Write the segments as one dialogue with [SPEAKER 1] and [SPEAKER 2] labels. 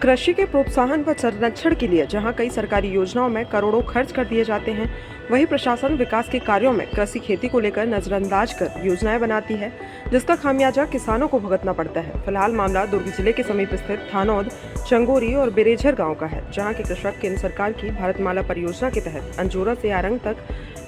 [SPEAKER 1] कृषि के प्रोत्साहन व संरक्षण के लिए जहां कई सरकारी योजनाओं में करोड़ों खर्च कर दिए जाते हैं, वहीं प्रशासन विकास के कार्यों में कृषि खेती को लेकर नजरअंदाज कर योजनाएं बनाती है, जिसका खामियाजा किसानों को भुगतना पड़ता है। फिलहाल मामला दुर्ग जिले के समीप स्थित थानौद, चंगोरी और बेरेझर गांव का है, जहां के कृषक केंद्र सरकार की भारतमाला परियोजना के तहत अंजोरा से आरंग तक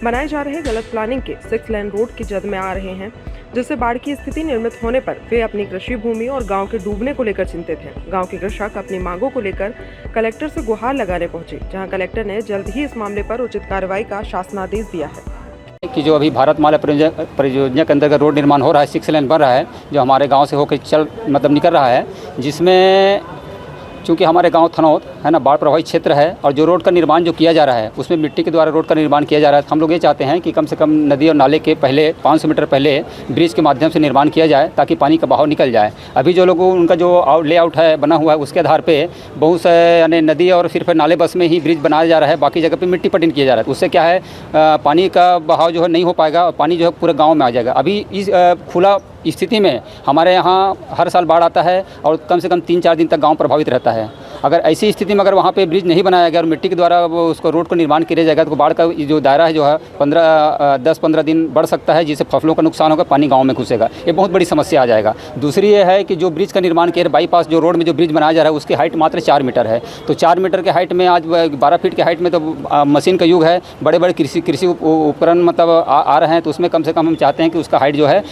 [SPEAKER 1] बनाए जा रहे गलत प्लानिंग के 6 लेन रोड की जद में आ रहे हैं, जिससे बाढ़ की स्थिति निर्मित होने पर वे अपनी कृषि भूमि और गांव के डूबने को लेकर चिंतित हैं। गांव के कृषक अपनी मांगों को लेकर कलेक्टर से गुहार लगाने पहुंचे, जहां कलेक्टर ने जल्द ही इस मामले पर उचित कार्रवाई का शासनादेश दिया है
[SPEAKER 2] कि जो अभी भारतमाला परियोजना के अंतर्गत रोड निर्माण हो रहा है, 6 लेन बन रहा है, जो हमारे गांव से होकर निकल रहा है, जिसमें चूँकि हमारे गांव थनौत है ना, बाढ़ प्रभावित क्षेत्र है, और जो रोड का निर्माण जो किया जा रहा है उसमें मिट्टी के द्वारा रोड का निर्माण किया जा रहा है। हम लोग ये चाहते हैं कि कम से कम नदी और नाले के पहले 500 मीटर पहले ब्रिज के माध्यम से निर्माण किया जाए, ताकि पानी का बहाव निकल जाए। अभी जो लोगों उनका जो लेआउट है बना हुआ है, उसके आधार पर बहुत से यानी नदी और सिर्फ नाले बस में ही ब्रिज बनाया जा रहा है, बाकी जगह पर मिट्टी पटिन किया जा रहा है। उससे क्या है, पानी का बहाव जो है नहीं हो पाएगा और पानी जो है पूरे गाँव में आ जाएगा। अभी इस खुला स्थिति में हमारे यहाँ हर साल बाढ़ आता है और कम से कम 3-4 दिन तक गांव प्रभावित रहता है। अगर ऐसी स्थिति में अगर वहाँ पे ब्रिज नहीं बनाया गया और मिट्टी के द्वारा वो उसको रोड को निर्माण किया जाएगा, तो बाढ़ का जो दायरा है जो है 10-15 दिन बढ़ सकता है, जिससे फसलों का नुकसान होगा, पानी गाँव में घुसेगा। ये बहुत बड़ी समस्या आ जाएगा। दूसरी ये है कि जो ब्रिज का निर्माण किया, बाईपास जो रोड में जो ब्रिज बनाया जा रहा है, उसकी हाइट मात्र 4 मीटर है। तो 4 मीटर के हाइट में आज 12 फीट के हाइट में तो मशीन का युग है, बड़े बड़े कृषि उपकरण मतलब आ रहे हैं, तो उसमें कम से कम हम चाहते हैं कि उसका हाइट जो है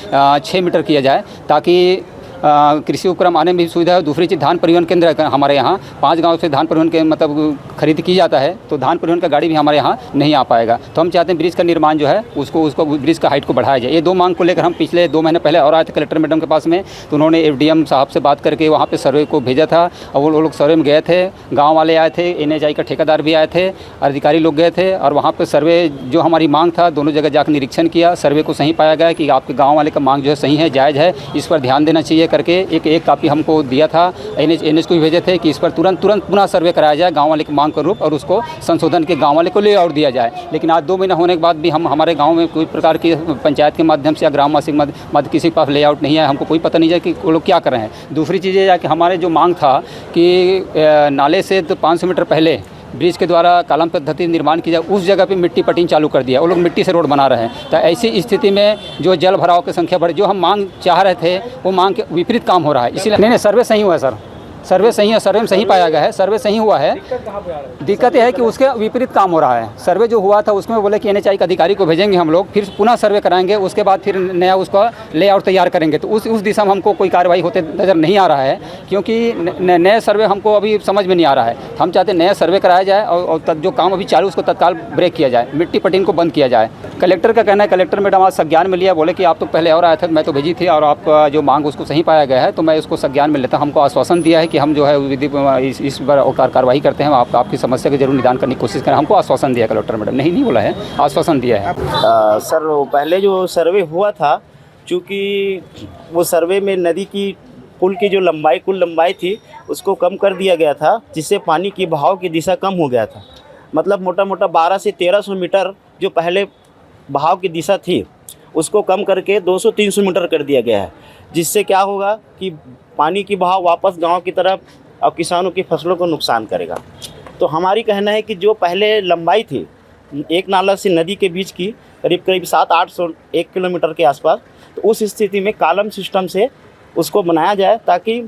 [SPEAKER 2] 6 मीटर किया जाए, ताकि कृषि उपकरण आने में भी सुविधा है। दूसरी चीज़, धान परिवहन केंद्र हमारे यहाँ 5 गांव से धान परिवहन के मतलब खरीद की जाता है, तो धान परिवहन का गाड़ी भी हमारे यहाँ नहीं आ पाएगा। तो हम चाहते हैं ब्रिज का निर्माण जो है उसको ब्रिज का हाइट को बढ़ाया जाए। ये 2 मांग को लेकर हम पिछले 2 महीने पहले और आए थे कलेक्टर मैडम के पास में, तो उन्होंने FDM साहब से बात करके वहाँ पर सर्वे को भेजा था, और वो लोग सर्वे में गए थे, गाँव वाले आए थे, NHI का ठेकेदार भी आए थे, अधिकारी लोग गए थे, और वहाँ पर सर्वे जो हमारी मांग था दोनों जगह जाकर निरीक्षण किया। सर्वे को सही पाया गया कि आपके गाँव वाले का मांग जो है सही है, जायज़ है, इस पर ध्यान देना चाहिए करके एक कापी हमको दिया था। NH को भी भेजे थे कि इस पर तुरंत पुनः सर्वे कराया जाए गांव वाले की मांग के रूप, और उसको संशोधन के गांव वाले को लेआउट दिया जाए। लेकिन आज 2 महीना होने के बाद भी हमारे गांव में कोई प्रकार की पंचायत के माध्यम से या ग्रामवासी मध्य किसी के पास लेआउट नहीं है। हमको कोई पता नहीं है कि वो लोग क्या कर रहे हैं। दूसरी चीज़ ये है कि हमारे जो मांग था कि नाले से तो 500 मीटर पहले ब्रिज के द्वारा कालम पद्धति निर्माण की जाए, उस जगह पे मिट्टी पटिन चालू कर दिया। वो लोग मिट्टी से रोड बना रहे हैं। तो ऐसी स्थिति में जो जल भराव की संख्या बढ़े, जो हम मांग चाह रहे थे वो मांग के विपरीत काम हो रहा है। इसीलिए नहीं, सर्वे सही हुआ है सर, सर्वे सही है, सर्वे में सही पाया गया है, सर्वे सही हुआ है। दिक्कत यह है कि उसके विपरीत काम हो रहा है। सर्वे जो हुआ था उसमें बोले कि NHI के अधिकारी को भेजेंगे हम लोग, फिर पुनः सर्वे कराएंगे, उसके बाद फिर नया उसका लेआउट तैयार करेंगे। तो उस दिशा में हमको कोई कार्रवाई होते नज़र नहीं आ रहा है, क्योंकि नए सर्वे हमको अभी समझ में नहीं आ रहा है। हम चाहते हैं नया सर्वे कराया जाए और जो काम अभी चालू उसको तत्काल ब्रेक किया जाए, मिट्टी पटिन को बंद किया जाए। कलेक्टर का कहना है, कलेक्टर मैडम आज संज्ञान में लिया, बोले कि आप तो पहले और आए थे, मैं तो भेजी थी, और आपका जो मांग उसको सही पाया गया है, तो मैं इसको संज्ञान में लेता। हमको आश्वासन दिया है कि हम जो है विधि इस पर कार्रवाई करते हैं, आपकी समस्या का जरूर निदान करने की कोशिश करें। हमको आश्वासन दिया कलेक्टर मैडम, नहीं बोला है, आश्वासन दिया है।
[SPEAKER 3] सर पहले जो सर्वे हुआ था, चूँकि वो सर्वे में नदी की पुल की जो लंबाई कुल लंबाई थी उसको कम कर दिया गया था, जिससे पानी की बहाव की दिशा कम हो गया था। मतलब मोटा 12 से 1300 मीटर जो पहले बहाव की दिशा थी उसको कम करके 200-300 मीटर कर दिया गया है, जिससे क्या होगा कि पानी की बहाव वापस गांव की तरफ और किसानों की फसलों को नुकसान करेगा। तो हमारी कहना है कि जो पहले लंबाई थी एक नाला से नदी के बीच की करीब 700-800 1 किलोमीटर के आसपास, तो उस स्थिति में कॉलम सिस्टम से उसको बनाया जाए, ताकि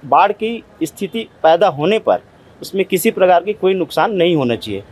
[SPEAKER 3] बाढ़ की स्थिति पैदा होने पर उसमें किसी प्रकार की कोई नुकसान नहीं होना चाहिए।